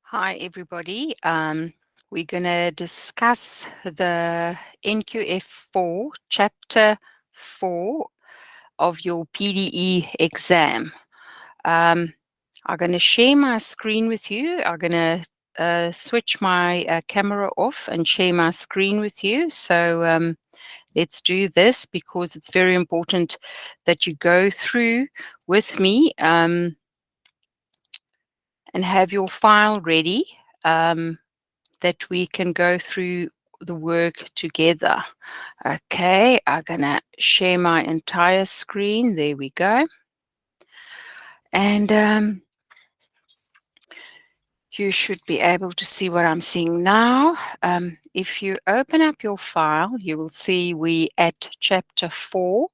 Hi, everybody. We're going to discuss the NQF4, Chapter 4 of your PDE exam. I'm going to share my screen with you. I'm going to switch my camera off and share my screen with you. So let's do this because it's very important that you go through with me and have your file ready. That we can go through the work together. Okay, I'm gonna share my entire screen. There we go. And you should be able to see what I'm seeing now. If you open up your file, you will see we at chapter 4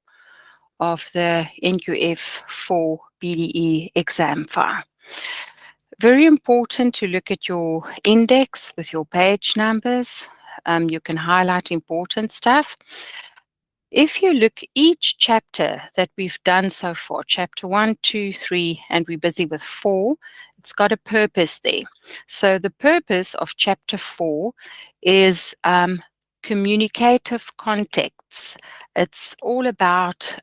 of the NQF4 PDE exam file. Very important to look at your index with your page numbers. You can highlight important stuff. If you look each chapter that we've done so far, chapter 1, 2, 3, and we're busy with 4, it's got a purpose there. So the purpose of chapter 4 is communicative contexts. It's all about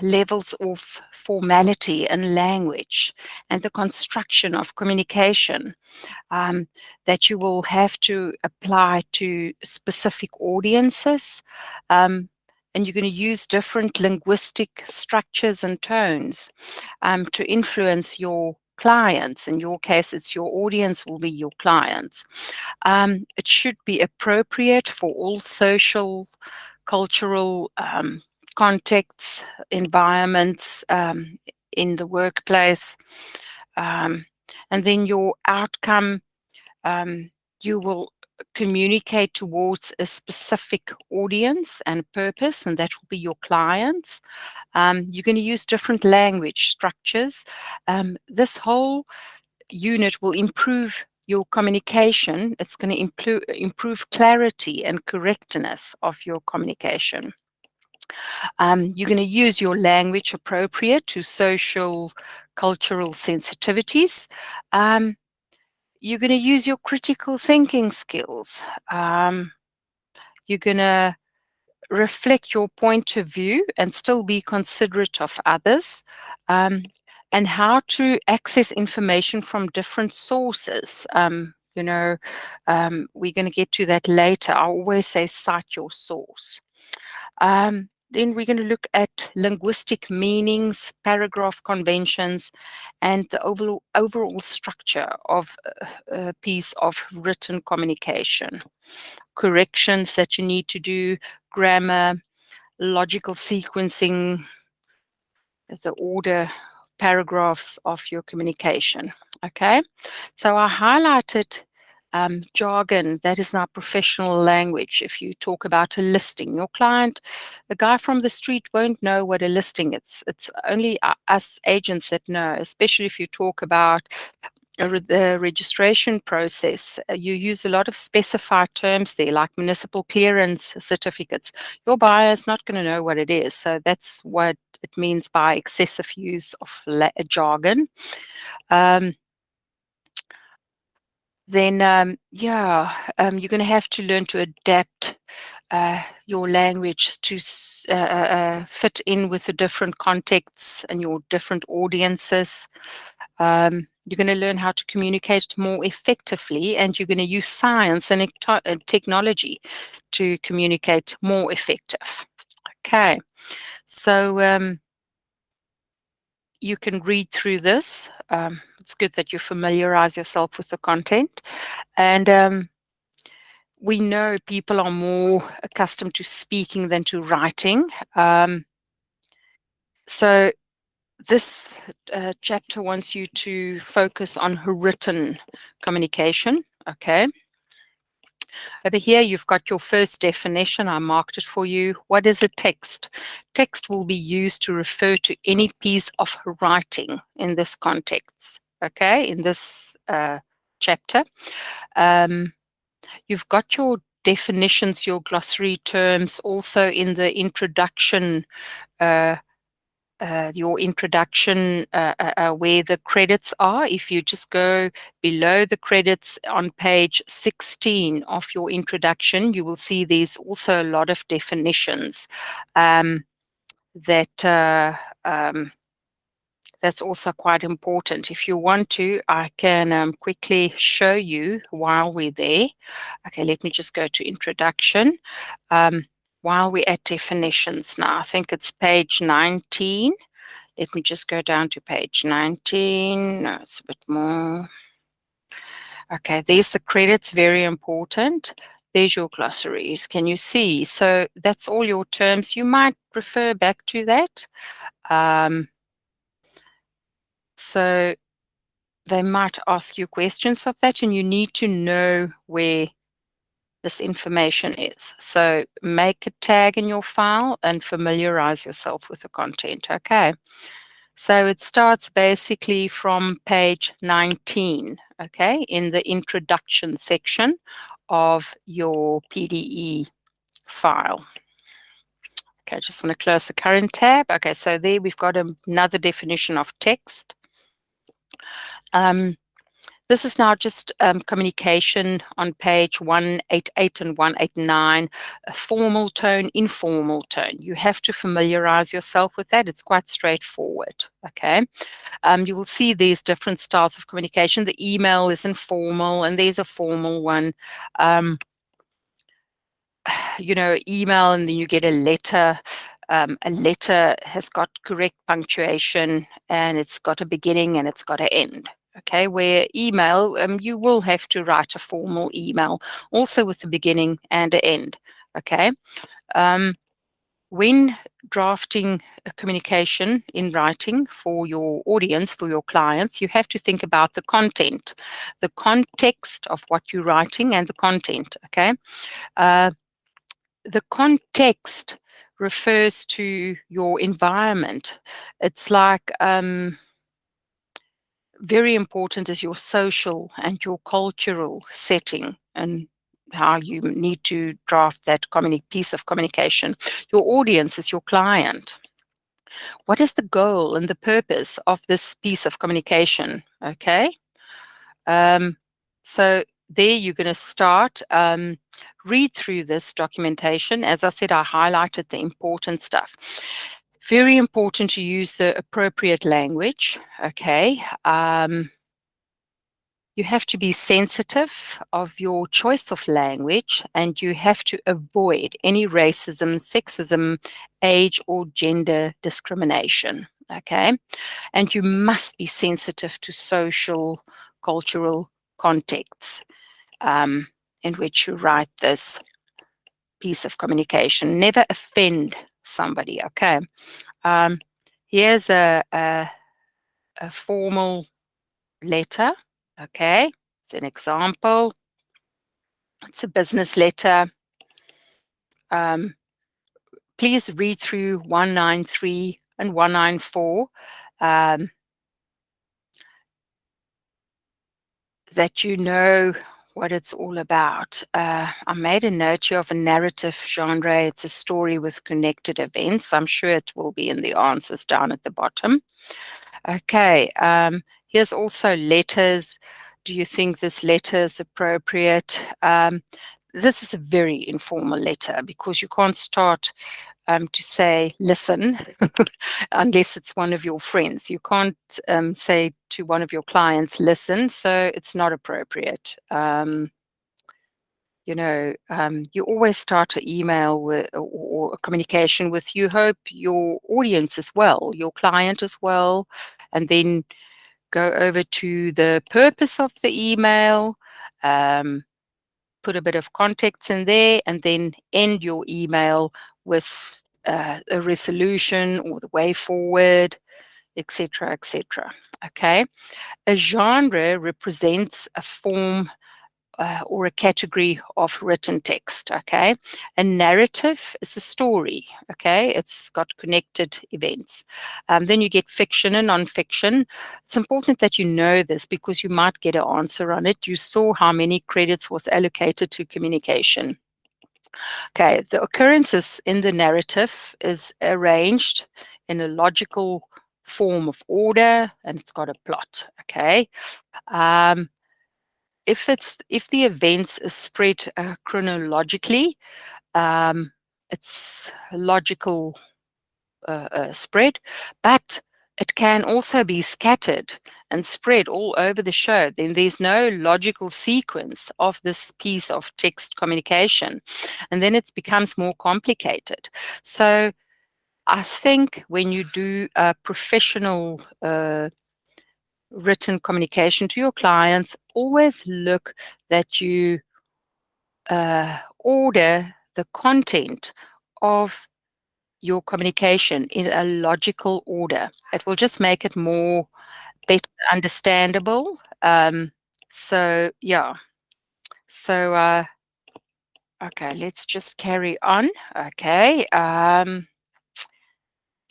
levels of formality and language and the construction of communication that you will have to apply to specific audiences. And you're going to use different linguistic structures and tones to influence your clients. In your case, it's your audience will be your clients. It should be appropriate for all social, cultural contexts, environments in the workplace. And then your outcome, you will communicate towards a specific audience and purpose, and that will be your clients. You're going to use different language structures. This whole unit will improve your communication. It's going to improve clarity and correctness of your communication. You're going to use your language appropriate to social, cultural sensitivities. You're going to use your critical thinking skills. You're going to reflect your point of view and still be considerate of others, and how to access information from different sources. We're going to get to that later. I always say cite your source. Then we're going to look at linguistic meanings, paragraph conventions, and the overall structure of a piece of written communication. Corrections that you need to do, grammar, logical sequencing, the order paragraphs of your communication. Okay, so I highlighted jargon. That is not professional language. If you talk about a listing, your client, the guy from the street won't know what a listing is. It's only us agents that know, especially if you talk about the registration process. You use a lot of specified terms there, like municipal clearance certificates. Your buyer is not going to know what it is. So that's what it means by excessive use of jargon. Then you're going to have to learn to adapt your language to fit in with the different contexts and your different audiences. You're going to learn how to communicate more effectively, and you're going to use science and technology to communicate more effective. Okay, so you can read through this. It's good that you familiarize yourself with the content. And we know people are more accustomed to speaking than to writing. So this chapter wants you to focus on written communication. Okay. Over here, you've got your first definition. I marked it for you. What is a text? Text will be used to refer to any piece of writing in this context, okay, in this chapter. You've got your definitions, your glossary terms, also in the introduction your introduction, where the credits are. If you just go below the credits on page 16 of your introduction, you will see there's also a lot of definitions that's also quite important. If you want to, I can quickly show you while we're there. Okay, let me just go to introduction. While we're at definitions now, I think it's page 19. Let me just go down to page 19. No, it's a bit more. Okay, there's the credits, very important. There's your glossaries. Can you see? So that's all your terms. You might refer back to that. So they might ask you questions of that, and you need to know where this information is. So make a tag in your file and familiarize yourself with the content, okay? So it starts basically from page 19, okay, in the introduction section of your PDE file. Okay, I just want to close the current tab. Okay, so there we've got another definition of text. This is now just communication on page 188 and 189, a formal tone, informal tone. You have to familiarize yourself with that. It's quite straightforward, okay? You will see these different styles of communication. The email is informal, and there's a formal one. You know, email, and then you get a letter. A letter has got correct punctuation, and it's got a beginning and it's got an end. Okay, where email, you will have to write a formal email, also with a beginning and an end. Okay, when drafting a communication in writing for your audience, for your clients, you have to think about the content, the context of what you're writing, and the content. Okay, the context refers to your environment. It's like very important is your social and your cultural setting and how you need to draft that piece of communication. Your audience is your client. What is the goal and the purpose of this piece of communication? Okay. So there you're going to start, read through this documentation. As I said, I highlighted the important stuff. Very important to use the appropriate language, okay? You have to be sensitive of your choice of language, and you have to avoid any racism, sexism, age, or gender discrimination, okay? And you must be sensitive to social, cultural contexts in which you write this piece of communication. Never offend somebody, okay? Here's a formal letter, okay? It's an example. It's a business letter. Please read through 193 and 194. That you know what it's all about. I made a note here of a narrative genre. It's a story with connected events. I'm sure it will be in the answers down at the bottom. Okay, here's also letters. Do you think this letter is appropriate? This is a very informal letter because you can't start to say, listen, unless it's one of your friends. You can't say to one of your clients, listen, so it's not appropriate. You know, you always start an email with, or a communication with, you hope your audience as well, your client as well, and then go over to the purpose of the email, put a bit of context in there, and then end your email with a resolution or the way forward, etc., etc. Okay, a genre represents a form or a category of written text. Okay, a narrative is a story. Okay, it's got connected events. Then you get fiction and non-fiction. It's important that you know this because you might get an answer on it. You saw how many credits was allocated to communication. Okay, the occurrences in the narrative is arranged in a logical form of order, and it's got a plot. Okay. If the events is spread chronologically, it's logical spread, but it can also be scattered and spread all over the show. Then there's no logical sequence of this piece of text communication, and then it becomes more complicated. So I think when you do a professional written communication to your clients, always look that you order the content of your communication in a logical order. It will just make it more better understandable. So yeah. So okay, let's just carry on. Okay.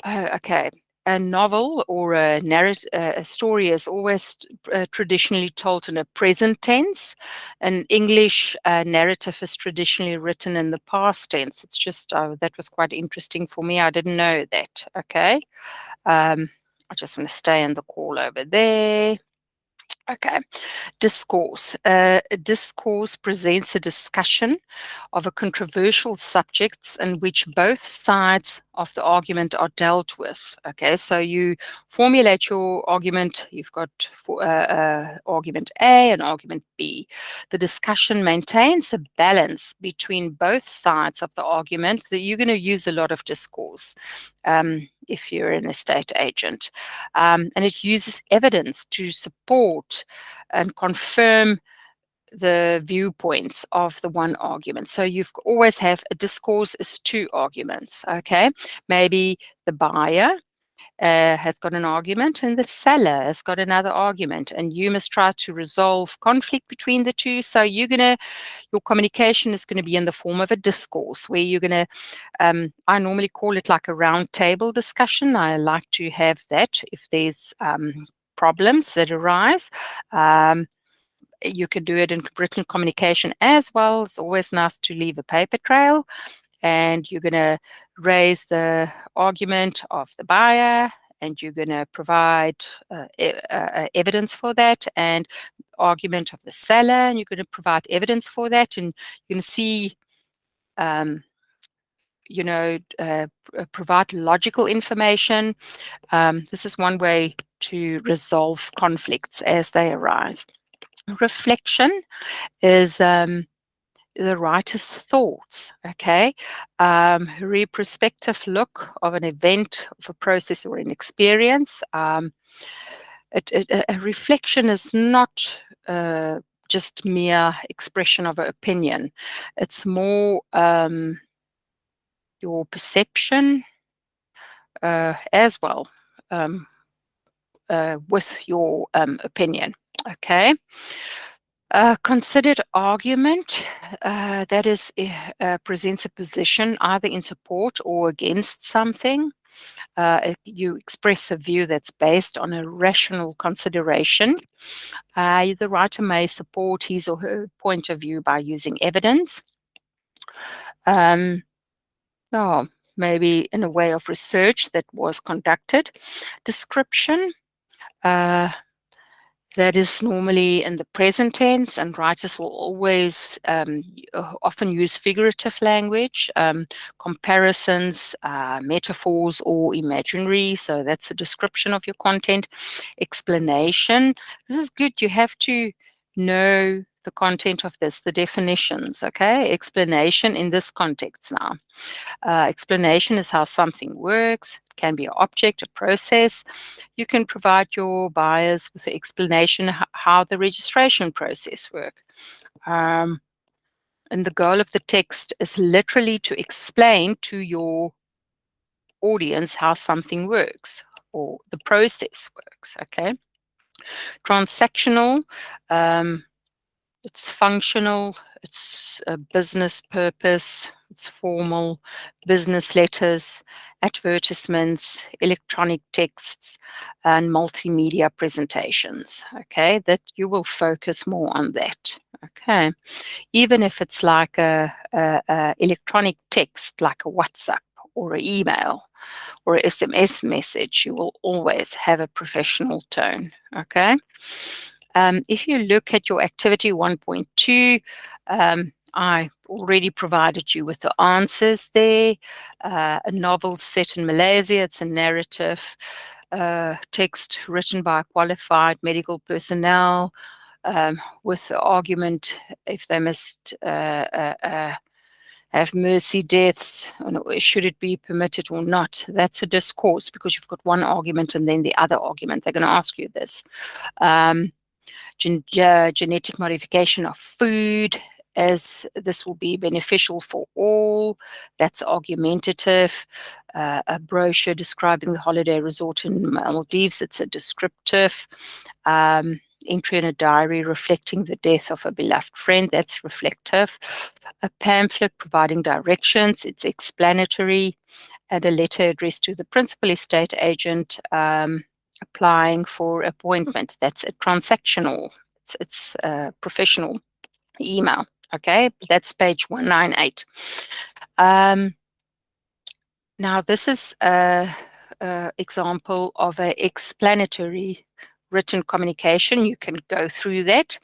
Okay. A novel or a narrative, a story is always traditionally told in a present tense. An English narrative is traditionally written in the past tense. It's just that was quite interesting for me. I didn't know that. Okay. I just want to stay in the call over there. Okay. Discourse. A discourse presents a discussion of a controversial subjects in which both sides of the argument are dealt with. Okay, so you formulate your argument. You've got argument A and argument B. The discussion maintains a balance between both sides of the argument. That you're going to use a lot of discourse if you're an estate agent, and it uses evidence to support and confirm the viewpoints of the one argument. So you've always have a discourse is two arguments. Okay, maybe the buyer has got an argument and the seller has got another argument, and you must try to resolve conflict between the two. So your communication is going to be in the form of a discourse where you're going to, I normally call it like a round table discussion. I like to have that if there's problems that arise. You can do it in written communication as well. It's always nice to leave a paper trail, and you're going to raise the argument of the buyer, and you're going to provide evidence for that, and argument of the seller, and you're going to provide evidence for that, and you can see, provide logical information. This is one way to resolve conflicts as they arise. Reflection is the writer's thoughts, okay? Retrospective look of an event, of a process or an experience. A reflection is not just mere expression of an opinion. It's more your perception as well with your opinion, okay? Considered argument, that is, presents a position either in support or against something. You express a view that's based on a rational consideration. The writer may support his or her point of view by using evidence. Maybe in a way of research that was conducted. Description, that is normally in the present tense, and writers will always often use figurative language, comparisons, metaphors, or imaginary. So that's a description of your content. Explanation. This is good. You have to know the content of this, the definitions, okay? Explanation in this context now. Explanation is how something works. It can be an object, a process. You can provide your buyers with an explanation how the registration process works. And the goal of the text is literally to explain to your audience how something works or the process works, okay? Transactional, it's functional, it's a business purpose, it's formal, business letters, advertisements, electronic texts, and multimedia presentations, okay? That you will focus more on that, okay? Even if it's like a electronic text, like a WhatsApp or an email, or a SMS message, you will always have a professional tone, okay? If you look at your activity 1.2, I already provided you with the answers there. A novel set in Malaysia, it's a narrative text written by qualified medical personnel with the argument if they must have mercy deaths, should it be permitted or not. That's a discourse because you've got one argument and then the other argument. They're going to ask you this. Genetic modification of food, as this will be beneficial for all. That's argumentative. A brochure describing the holiday resort in Maldives, it's a descriptive. Entry in a diary reflecting the death of a beloved friend, that's reflective. A pamphlet providing directions, it's explanatory. And a letter addressed to the principal estate agent applying for appointment, that's a transactional. It's a professional email, okay? That's page 198. Now, this is an example of an explanatory written communication. You can go through that.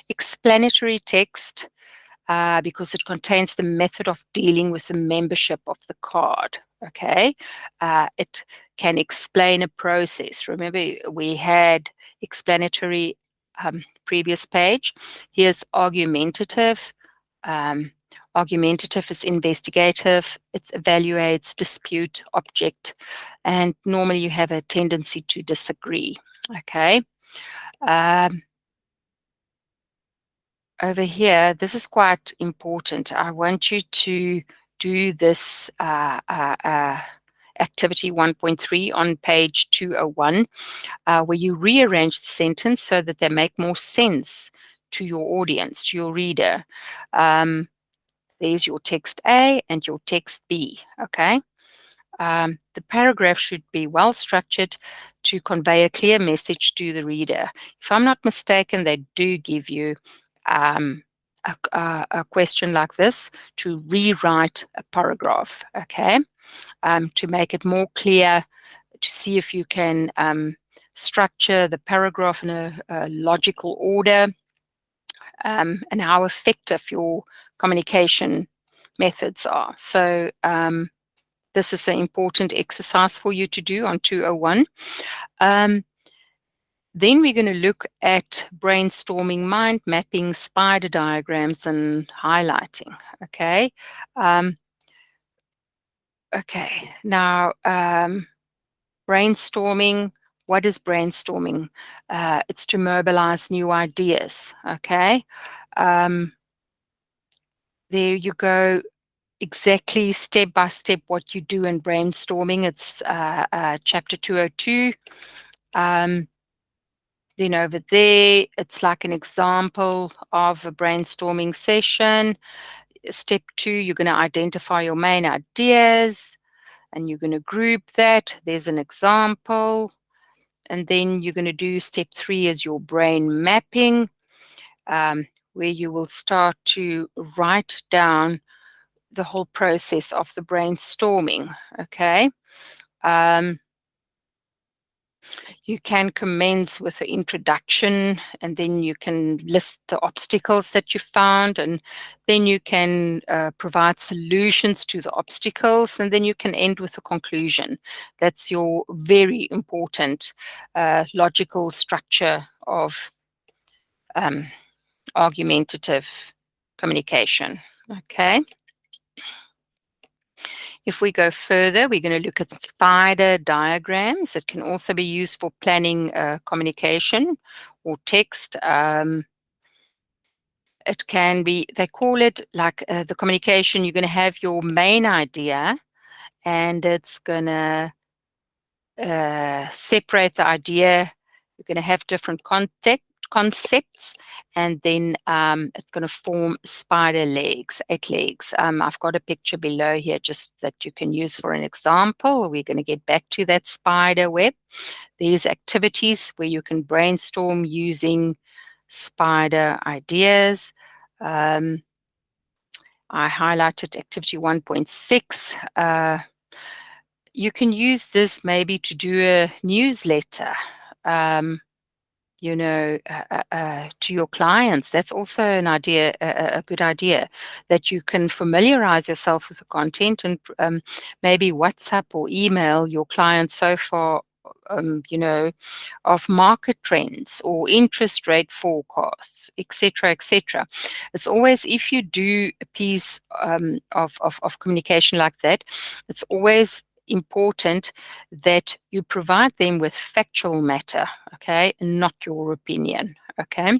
Explanatory text, because it contains the method of dealing with the membership of the card, okay? It can explain a process. Remember, we had explanatory previous page. Here's argumentative. Argumentative is investigative. It evaluates, dispute, object, and normally you have a tendency to disagree, okay? Over here, this is quite important. I want you to do this activity 1.3 on page 201, where you rearrange the sentence so that they make more sense to your audience, to your reader. There's your text A and your text B, okay? The paragraph should be well structured to convey a clear message to the reader. If I'm not mistaken, they do give you a question like this to rewrite a paragraph, okay? To make it more clear, to see if you can structure the paragraph in a logical order, and how effective your communication methods are. So this is an important exercise for you to do on 201. Then we're going to look at brainstorming, mind mapping, spider diagrams, and highlighting, okay? Okay, now brainstorming, what is brainstorming? It's to mobilize new ideas, okay? There you go, exactly step by step what you do in brainstorming. It's chapter 202. Then over there, it's like an example of a brainstorming session. Step 2, you're going to identify your main ideas and you're going to group that. There's an example. And then you're going to do step 3 as your brain mapping, where you will start to write down the whole process of the brainstorming, okay? You can commence with the introduction, and then you can list the obstacles that you found, and then you can provide solutions to the obstacles, and then you can end with a conclusion. That's your very important logical structure of argumentative communication, okay? If we go further, we're going to look at spider diagrams. It can also be used for planning communication or text. It can be, they call it like the communication, you're going to have your main idea and it's going to separate the idea. You're going to have different concepts, and then it's going to form spider legs, 8 legs. I've got a picture below here just that you can use for an example. We're going to get back to that spider web. There's activities where you can brainstorm using spider ideas. I highlighted activity 1.6. You can use this maybe to do a newsletter, to your clients. That's also an idea, a good idea, that you can familiarize yourself with the content and maybe WhatsApp or email your clients so far, of market trends or interest rate forecasts, etc., etc. It's always, if you do a piece of communication like that, it's always important that you provide them with factual matter, okay, not your opinion, okay.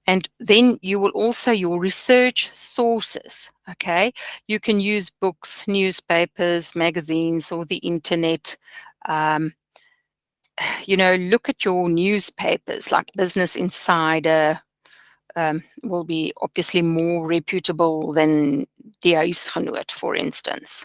And then you will also, your research sources, okay. You can use books, newspapers, magazines, or the internet. Look at your newspapers like Business Insider. Will be obviously more reputable than Die Huisgenoot, for instance.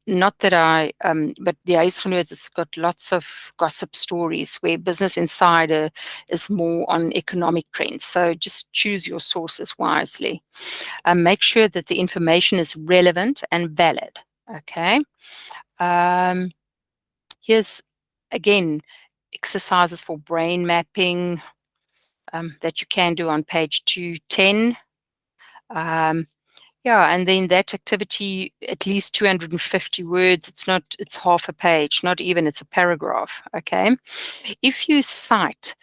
Not that but Die Huisgenoot has got lots of gossip stories, where Business Insider is more on economic trends. So just choose your sources wisely. Make sure that the information is relevant and valid. Okay. Here's again exercises for brain mapping that you can do on page 210. And then that activity, at least 250 words. It's half a page, not even, it's a paragraph, okay? If you cite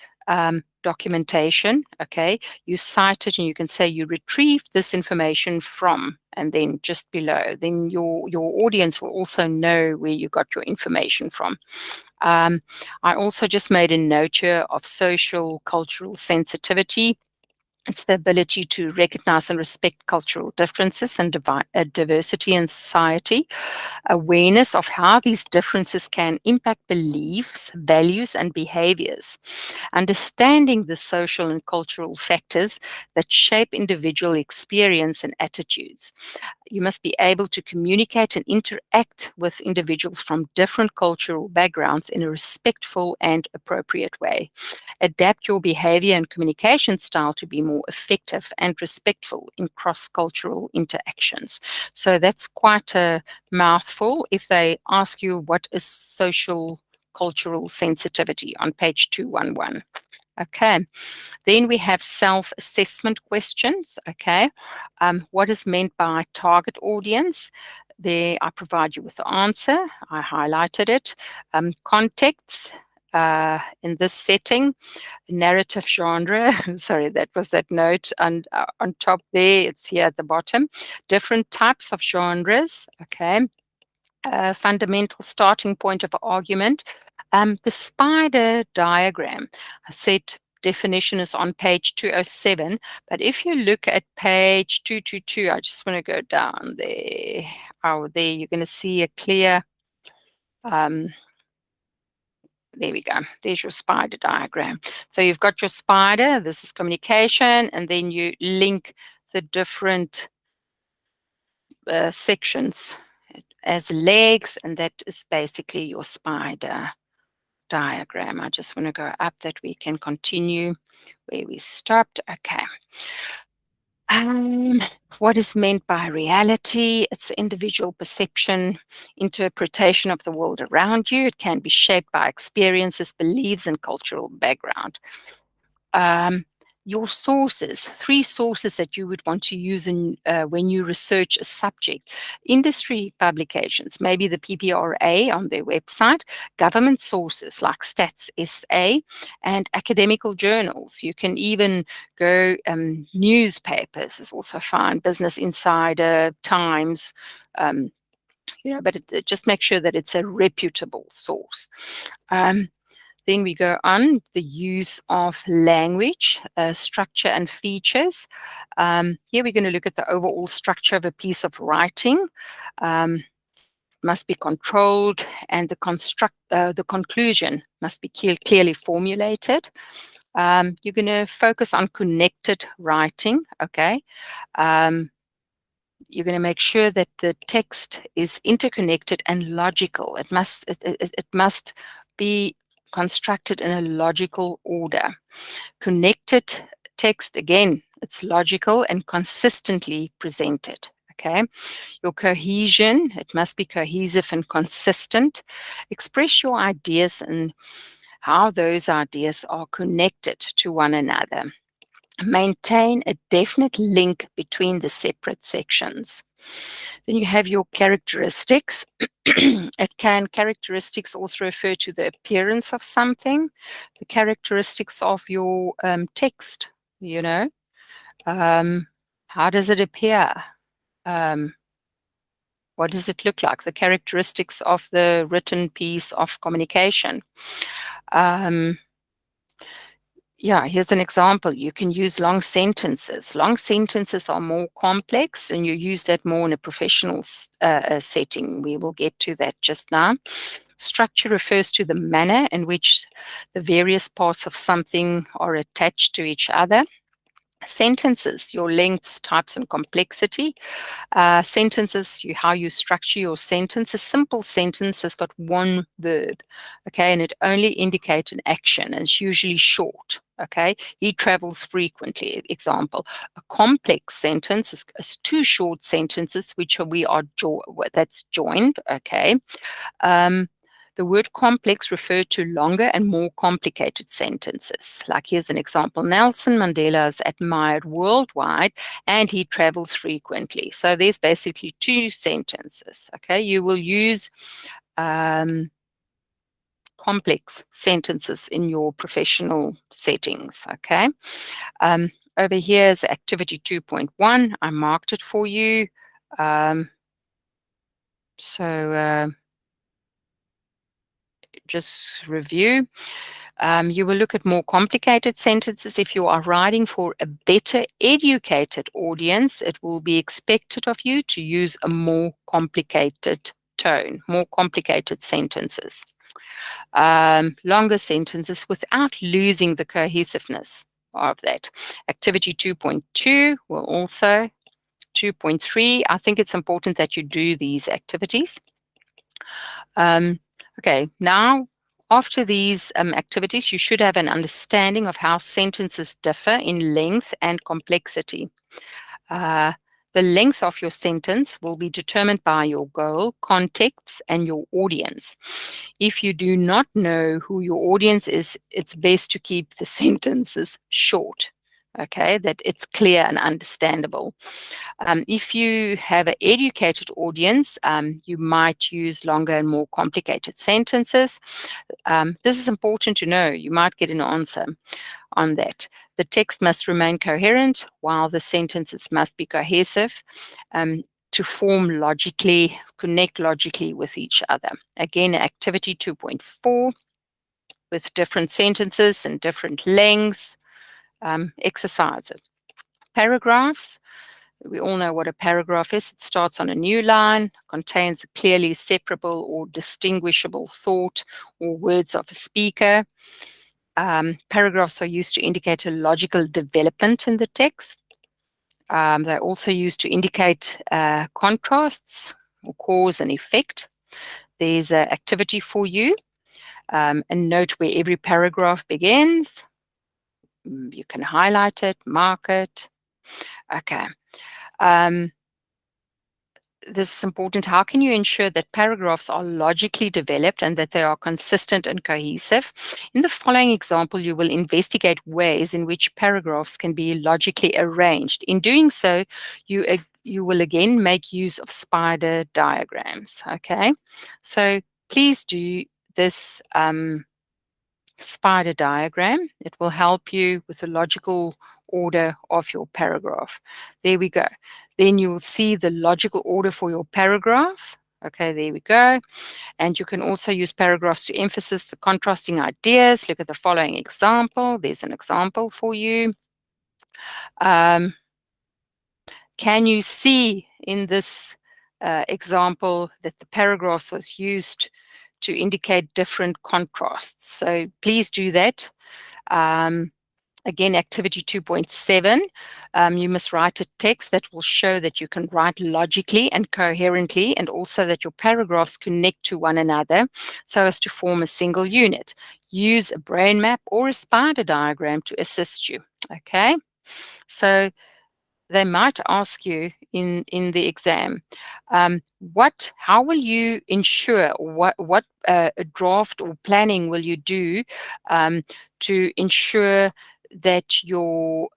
documentation, okay, you cite it and you can say you retrieved this information from, and then just below, then your audience will also know where you got your information from. I also just made a note here of social cultural sensitivity. It's the ability to recognize and respect cultural differences and diversity in society, awareness of how these differences can impact beliefs, values, and behaviors, understanding the social and cultural factors that shape individual experience and attitudes. You must be able to communicate and interact with individuals from different cultural backgrounds in a respectful and appropriate way. Adapt your behavior and communication style to be more effective and respectful in cross-cultural interactions. So that's quite a mouthful. If they ask you what is social cultural sensitivity on page 211. Okay. Then we have self-assessment questions. Okay. What is meant by target audience? There, I provide you with the answer. I highlighted it. Context in this setting, narrative genre. Sorry, that was that note on top there. It's here at the bottom. Different types of genres. Okay. Fundamental starting point of argument. The spider diagram, I said definition is on page 207, but if you look at page 222, I just want to go down there. Oh, there you're going to see a clear, there we go. There's your spider diagram. So you've got your spider, this is communication, and then you link the different sections as legs, and that is basically your spider diagram. I just want to go up that we can continue where we stopped. Okay. What is meant by reality? It's individual perception, interpretation of the world around you. It can be shaped by experiences, beliefs, and cultural background. Your sources, 3 sources that you would want to use in when you research a subject. Industry publications, maybe the PPRA on their website, government sources like Stats SA, and academical journals. You can even go, newspapers is also fine, Business Insider, Times, but just make sure that it's a reputable source. Then we go on the use of language, structure and features. Here we're going to look at the overall structure of a piece of writing. Must be controlled, and the conclusion must be clearly formulated. You're going to focus on connected writing, okay? You're going to make sure that the text is interconnected and logical. It must be constructed in a logical order. Connected text, again, it's logical and consistently presented. okay? Your cohesion, it must be cohesive and consistent. Express your ideas and how those ideas are connected to one another. Maintain a definite link between the separate sections. Then you have your characteristics. Characteristics also refer to the appearance of something, the characteristics of your text, you know. How does it appear? What does it look like? The characteristics of the written piece of communication. Yeah, here's an example. You can use long sentences. Long sentences are more complex, and you use that more in a professional setting. We will get to that just now. Structure refers to the manner in which the various parts of something are attached to each other. Sentences, your lengths, types, and complexity. Sentences, how you structure your sentence. A simple sentence has got one verb, okay, and it only indicates an action, and it's usually short, okay. He travels frequently, example. A complex sentence is two short sentences which that's joined, okay. The word complex referred to longer and more complicated sentences. Like here's an example. Nelson Mandela is admired worldwide and he travels frequently. So there's basically two sentences, okay? You will use complex sentences in your professional settings, okay? Over here is activity 2.1. I marked it for you. Just review. You will look at more complicated sentences. If you are writing for a better educated audience, it will be expected of you to use a more complicated tone, more complicated sentences. Longer sentences without losing the cohesiveness of that. Activity 2.2 will also, 2.3, I think it's important that you do these activities. Okay, now after these activities, you should have an understanding of how sentences differ in length and complexity. The length of your sentence will be determined by your goal, context, and your audience. If you do not know who your audience is, it's best to keep the sentences short, okay, that it's clear and understandable. If you have an educated audience, you might use longer and more complicated sentences. This is important to know. You might get an answer on that. The text must remain coherent while the sentences must be cohesive to form logically, connect logically with each other. Again, activity 2.4 with different sentences and different lengths. Exercise. Paragraphs. We all know what a paragraph is. It starts on a new line, contains a clearly separable or distinguishable thought or words of a speaker. Paragraphs are used to indicate a logical development in the text. They're also used to indicate contrasts or cause and effect. There's an activity for you, and note where every paragraph begins. You can highlight it, mark it. Okay. This is important. How can you ensure that paragraphs are logically developed and that they are consistent and cohesive? In the following example, you will investigate ways in which paragraphs can be logically arranged. In doing so, you will again make use of spider diagrams, okay? So please do this spider diagram. It will help you with the logical order of your paragraph. There we go. Then you will see the logical order for your paragraph. Okay, there we go. And you can also use paragraphs to emphasize the contrasting ideas. Look at the following example. There's an example for you. Can you see in this example that the paragraphs was used to indicate different contrasts? So please do that. Again, activity 2.7, you must write a text that will show that you can write logically and coherently, and also that your paragraphs connect to one another so as to form a single unit. Use a brain map or a spider diagram to assist you, okay? So they might ask you in the exam, how will you ensure, what draft or planning will you do to ensure that your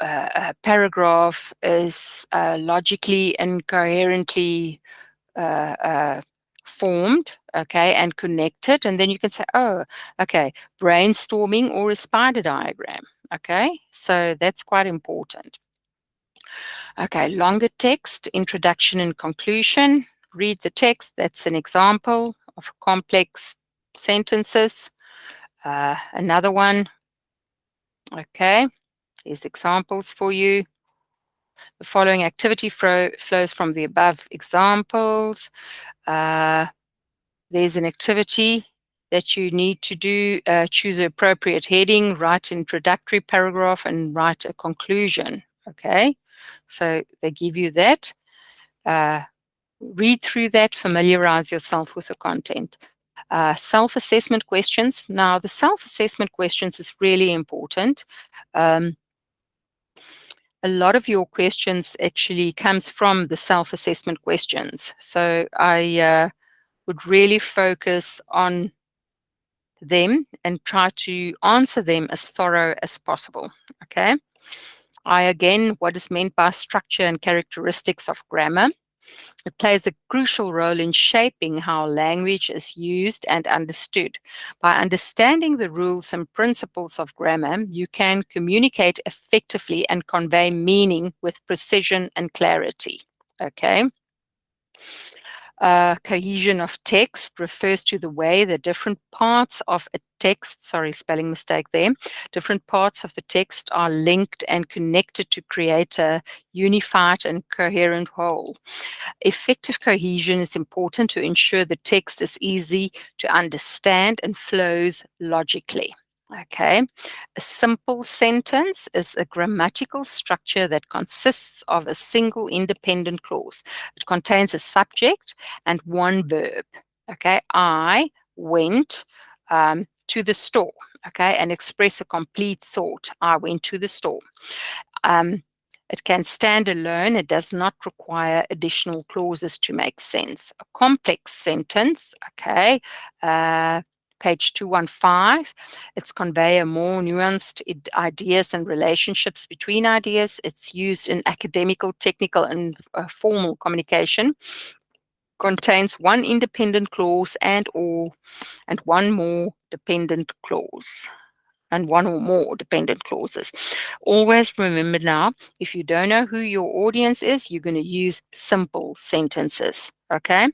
paragraph is logically and coherently uh, uh, formed, okay, and connected. And then you can say, oh, okay, brainstorming or a spider diagram. Okay, so that's quite important. Okay, longer text, introduction and conclusion. Read the text. That's an example of complex sentences. Another one. Okay, here's examples for you. The following activity flows from the above examples. There's an activity that you need to do. Choose an appropriate heading, write an introductory paragraph, and write a conclusion. Okay, so they give you that. Read through that, familiarize yourself with the content. Self-assessment questions. Now, the self-assessment questions is really important. A lot of your questions actually comes from the self-assessment questions. So I would really focus on them and try to answer them as thorough as possible. Okay. What is meant by structure and characteristics of grammar? It plays a crucial role in shaping how language is used and understood. By understanding the rules and principles of grammar, you can communicate effectively and convey meaning with precision and clarity. Okay. Cohesion of text refers to the way the different parts of a text, sorry, spelling mistake there, different parts of the text are linked and connected to create a unified and coherent whole. Effective cohesion is important to ensure the text is easy to understand and flows logically. Okay. A simple sentence is a grammatical structure that consists of a single independent clause. It contains a subject and one verb. Okay. I went to the store. Okay. And express a complete thought. I went to the store. It can stand alone. It does not require additional clauses to make sense. A complex sentence, okay, page 215, it's convey a more nuanced ideas and relationships between ideas. It's used in academical, technical, and formal communication. Contains one independent clause and one more dependent clause. And one or more dependent clauses. Always remember now, if you don't know who your audience is, you're going to use simple sentences, okay?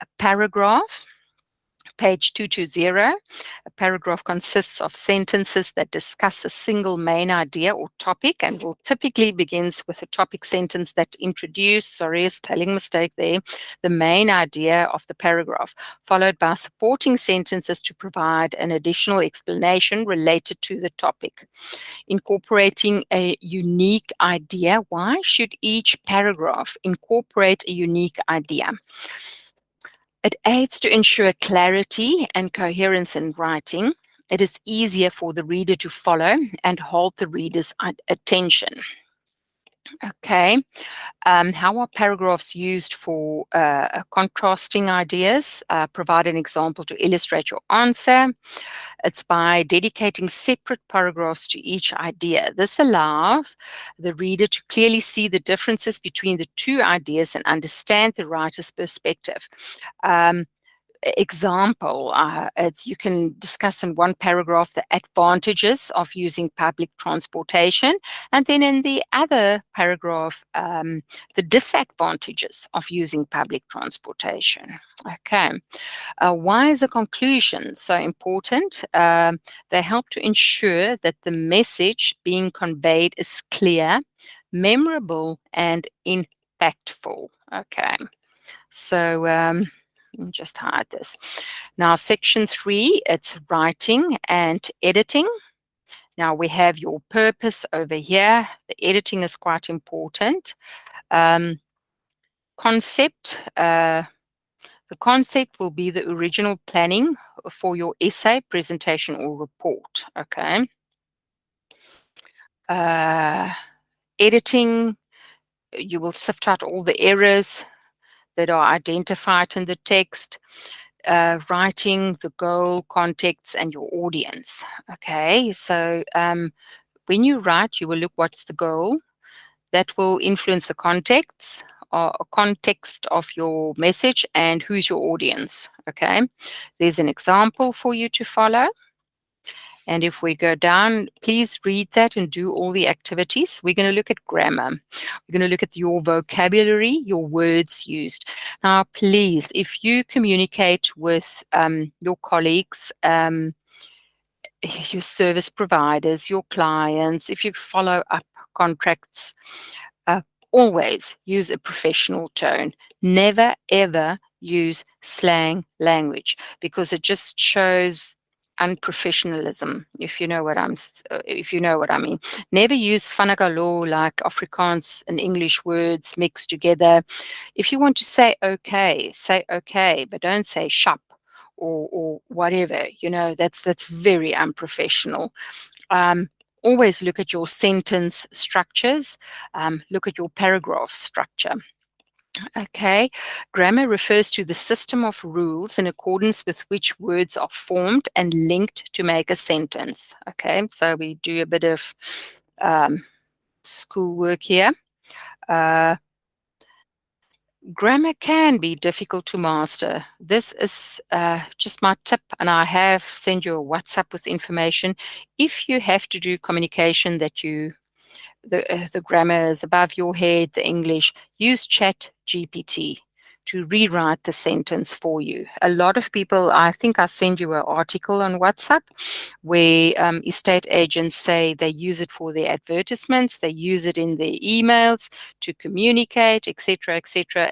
A paragraph, page 220. A paragraph consists of sentences that discuss a single main idea or topic and will typically begins with a topic sentence that sorry, spelling mistake there, the main idea of the paragraph, followed by supporting sentences to provide an additional explanation related to the topic. Incorporating a unique idea. Why should each paragraph incorporate a unique idea? It aids to ensure clarity and coherence in writing. It is easier for the reader to follow and hold the reader's attention. Okay. How are paragraphs used for contrasting ideas? Provide an example to illustrate your answer. It's by dedicating separate paragraphs to each idea. This allows the reader to clearly see the differences between the two ideas and understand the writer's perspective. Example, it's you can discuss in one paragraph the advantages of using public transportation, and then in the other paragraph, the disadvantages of using public transportation. Okay. Why is the conclusion so important? They help to ensure that the message being conveyed is clear, memorable, and impactful. Okay. So, let me just hide this. Now, section 3, it's writing and editing. Now, we have your purpose over here. The editing is quite important. Concept. The concept will be the original planning for your essay, presentation, or report. Okay. Editing you will sift out all the errors that are identified in the text, writing the goal, context, and your audience. Okay, so when you write, you will look what's the goal. That will influence the context of your message and who's your audience. Okay, there's an example for you to follow. And if we go down, please read that and do all the activities. We're going to look at grammar. We're going to look at your vocabulary, your words used. Now, please, if you communicate with your colleagues, your service providers, your clients, if you follow up contracts, uh, always use a professional tone. Never, ever use slang language, because it just shows unprofessionalism, if you know what if you know what I mean. Never use fanagalo, like Afrikaans and English words mixed together. If you want to say okay, but don't say shop or whatever. You know, that's very unprofessional. Always look at your sentence structures. Look at your paragraph structure. Okay, grammar refers to the system of rules in accordance with which words are formed and linked to make a sentence. Okay, so we do a bit of schoolwork here. Grammar can be difficult to master. This is just my tip, and I have sent you a WhatsApp with information. If you have to do communication that the grammar is above your head, the English, use Chat GPT to rewrite the sentence for you. A lot of people, I think I send you an article on WhatsApp where estate agents say they use it for their advertisements, they use it in their emails to communicate, etc., etc.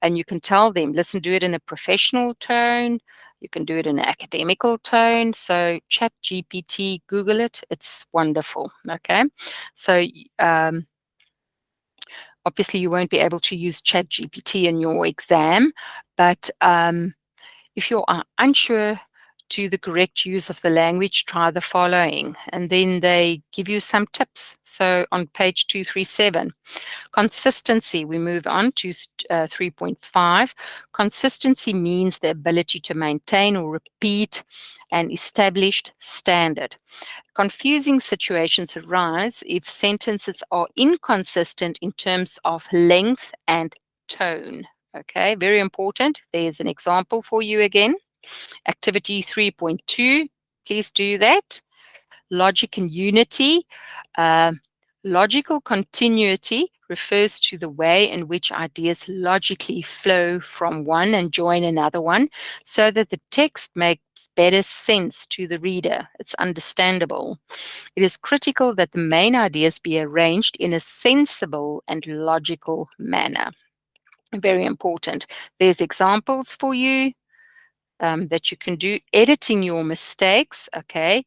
And you can tell them, listen, do it in a professional tone. You can do it in an academical tone. So Chat GPT, Google it. It's wonderful. Okay. So obviously you won't be able to use Chat GPT in your exam, but if you are unsure to the correct use of the language, try the following. And then they give you some tips. So on page 237, consistency, we move on to 3.5. Consistency means the ability to maintain or repeat an established standard. Confusing situations arise if sentences are inconsistent in terms of length and tone. Okay, very important. There's an example for you again. Activity 3.2, please do that. Logic and unity. Logical continuity refers to the way in which ideas logically flow from one and join another one so that the text makes better sense to the reader. It's understandable. It is critical that the main ideas be arranged in a sensible and logical manner. Very important. There's examples for you. That you can do. Editing your mistakes, okay.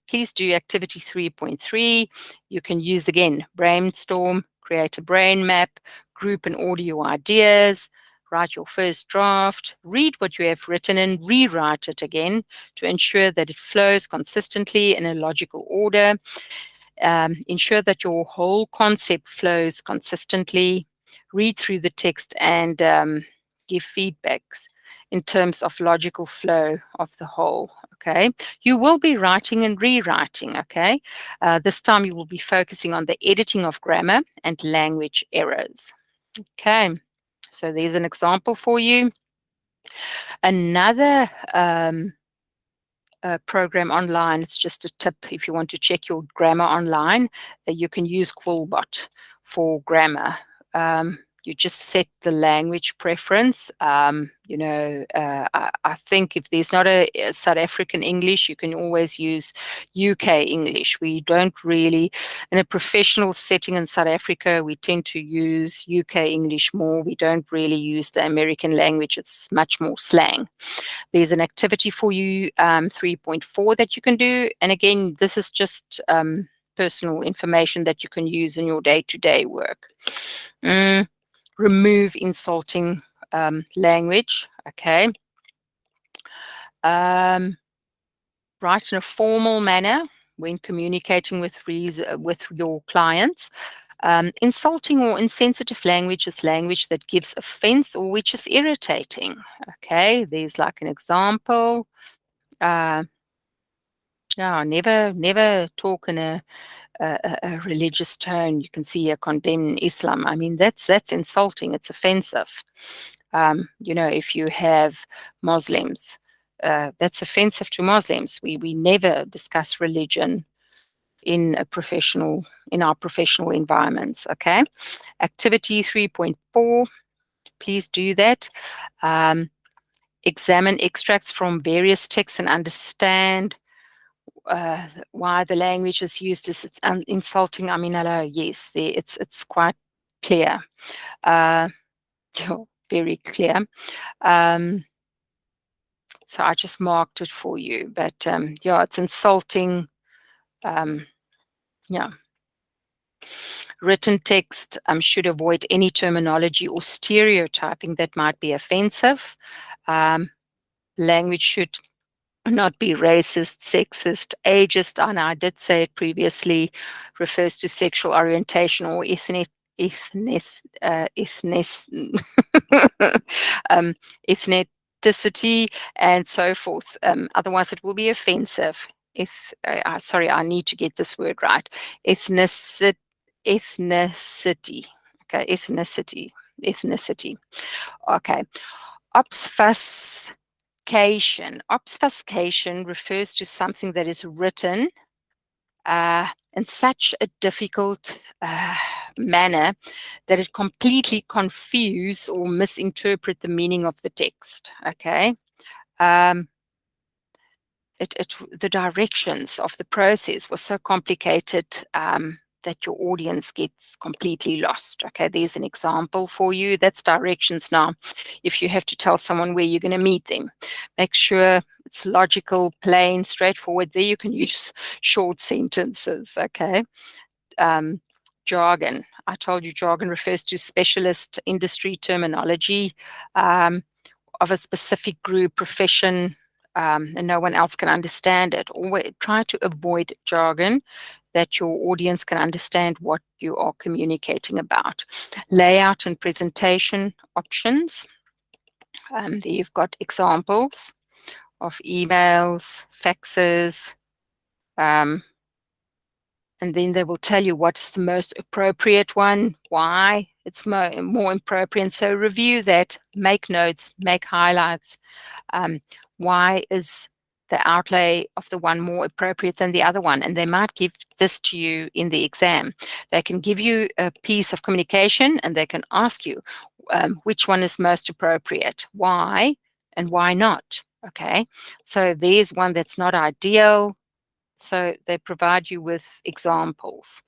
Please do activity 3.3. You can use, again, brainstorm, create a brain map, group and order your ideas, write your first draft, read what you have written and rewrite it again to ensure that it flows consistently in a logical order. Ensure that your whole concept flows consistently. Read through the text and give feedbacks in terms of logical flow of the whole. Okay, you will be writing and rewriting. Okay, this time you will be focusing on the editing of grammar and language errors. Okay, so there's an example for you. Another program online, it's just a tip if you want to check your grammar online, you can use Quillbot for grammar. You just set the language preference. I think if there's not a South African English, you can always use UK English. We don't really, in a professional setting in South Africa, we tend to use UK English more. We don't really use the American language. It's much more slang. There's an activity for you, 3.4, that you can do. And again, this is just personal information that you can use in your day-to-day work. Remove insulting language, okay. Write in a formal manner when communicating with your clients. Insulting or insensitive language is language that gives offense or which is irritating. Okay, there's like an example. Yeah, never talk in a religious tone. You can see here, condemn Islam. I mean, that's insulting. It's offensive. If you have Muslims, that's offensive to Muslims. We never discuss religion in our professional environments. Okay. Activity 3.4. Please do that. Examine extracts from various texts and understand why the language is used as it's insulting. I mean, hello, yes, it's quite clear, very clear. So I just marked it for you, but yeah, it's insulting. Yeah. Written text should avoid any terminology or stereotyping that might be offensive. Language should not be racist, sexist, ageist, and I did say it previously, refers to sexual orientation or ethnicity and so forth. Otherwise, it will be offensive. Sorry, I need to get this word right. Ethnicity. Okay, ethnicity. Okay. Obfuscation refers to something that is written in such a difficult manner that it completely confuse or misinterpret the meaning of the text. Okay. The directions of the process was so complicated that your audience gets completely lost. Okay, there's an example for you. That's directions now. If you have to tell someone where you're going to meet them, make sure it's logical, plain, straightforward. There you can use short sentences. Okay. Jargon. I told you jargon refers to specialist industry terminology of a specific group, profession, and no one else can understand it. Always try to avoid jargon that your audience can understand what you are communicating about. Layout and presentation options. There you've got examples of emails, faxes, and then they will tell you what's the most appropriate one, why it's more appropriate. So review that, make notes, make highlights. Why is the outlay of the one more appropriate than the other one? And they might give this to you in the exam. They can give you a piece of communication and they can ask you which one is most appropriate, why, and why not. Okay, so there's one that's not ideal. So they provide you with examples.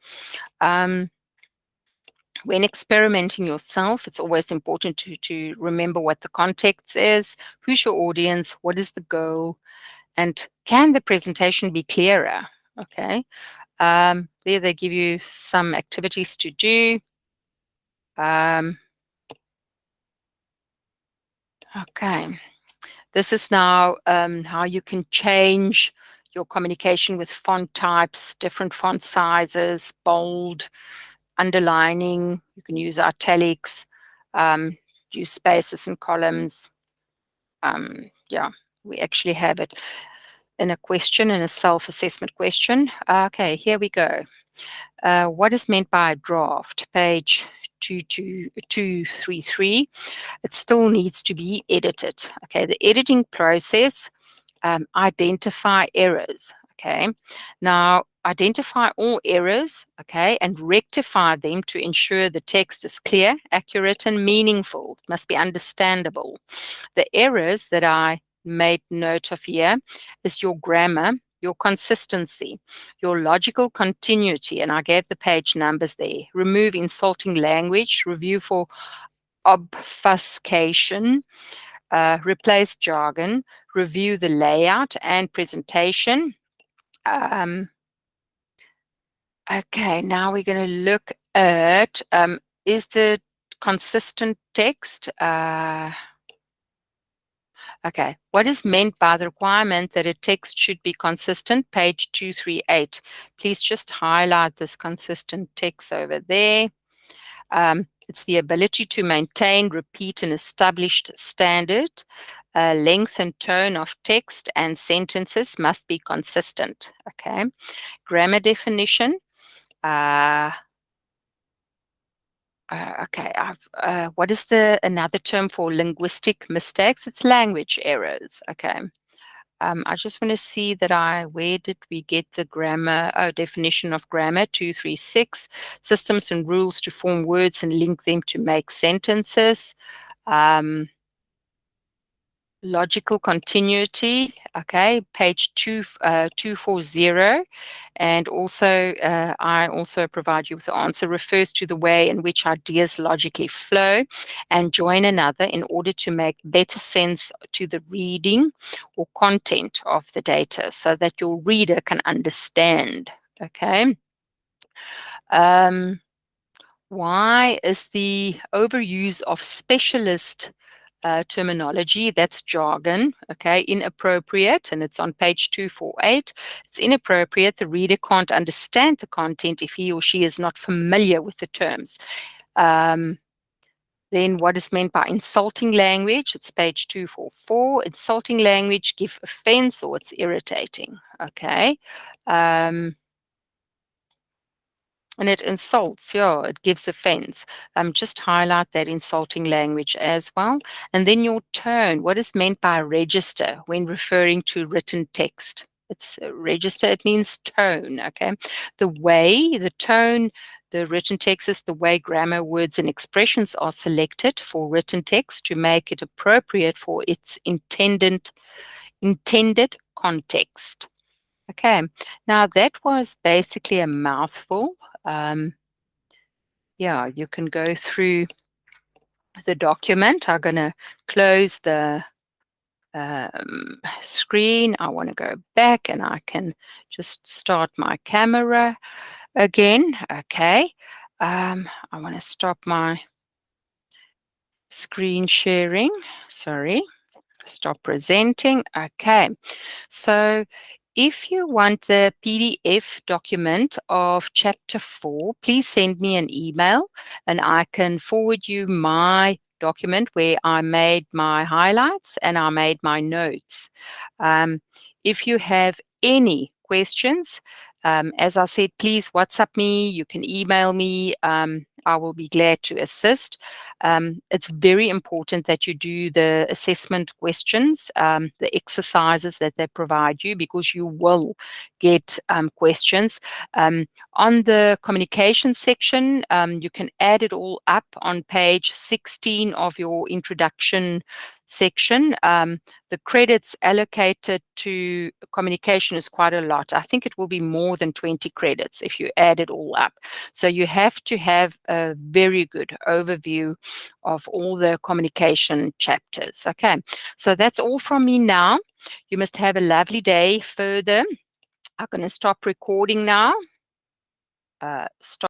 When experimenting yourself, it's always important to remember what the context is, who's your audience, what is the goal, and can the presentation be clearer? Okay. There they give you some activities to do. Okay. This is now how you can change your communication with font types, different font sizes, bold, underlining. You can use italics, use spaces and columns. Yeah, we actually have it in a question, in a self-assessment question. Okay, here we go. What is meant by a draft? Page 233. It still needs to be edited. Okay, the editing process, identify errors. Okay, now identify all errors, okay, and rectify them to ensure the text is clear, accurate, and meaningful. It must be understandable. The errors that I made note of here is your grammar, your consistency, your logical continuity, and I gave the page numbers there. Remove insulting language, review for obfuscation, replace jargon, review the layout and presentation. Okay, now we're going to look at, is the consistent text? Okay, what is meant by the requirement that a text should be consistent? Page 238. Please just highlight this consistent text over there. It's the ability to maintain, repeat an established standard. Length and tone of text and sentences must be consistent. Okay, grammar definition. Okay, what is another term for linguistic mistakes? It's language errors. Okay. I just want to see that where did we get the grammar, definition of grammar, 236, systems and rules to form words and link them to make sentences. Logical continuity, okay, page 240. And also, I also provide you with the answer, refers to the way in which ideas logically flow and join another in order to make better sense to the reading or content of the data so that your reader can understand, okay? Why is the overuse of specialist terminology, that's jargon, okay, inappropriate? And it's on page 248. It's inappropriate. The reader can't understand the content if he or she is not familiar with the terms. Then what is meant by insulting language? It's page 244. Insulting language give offense or it's irritating, okay? And it insults, yeah, it gives offense. Just highlight that insulting language as well. And then your tone, what is meant by register when referring to written text? It's register, it means tone, okay? The way, the tone, the written text is the way grammar, words, and expressions are selected for written text to make it appropriate for its intended context. Okay, now that was basically a mouthful. Yeah, you can go through the document. I'm going to close the screen. I want to go back and I can just start my camera again. Okay, I want to stop my screen sharing. Sorry, stop presenting. Okay. So if you want the PDF document of chapter 4, please send me an email and I can forward you my document where I made my highlights and I made my notes. If you have any questions, as I said, please WhatsApp me, you can email me. I will be glad to assist. It's very important that you do the assessment questions, the exercises that they provide you, because you will get questions. On the communication section, you can add it all up on page 16 of your introduction section. The credits allocated to communication is quite a lot. I think it will be more than 20 credits if you add it all up. So you have to have a very good overview of all the communication chapters. Okay, so that's all from me now. You must have a lovely day further. I'm going to stop recording now. Stop.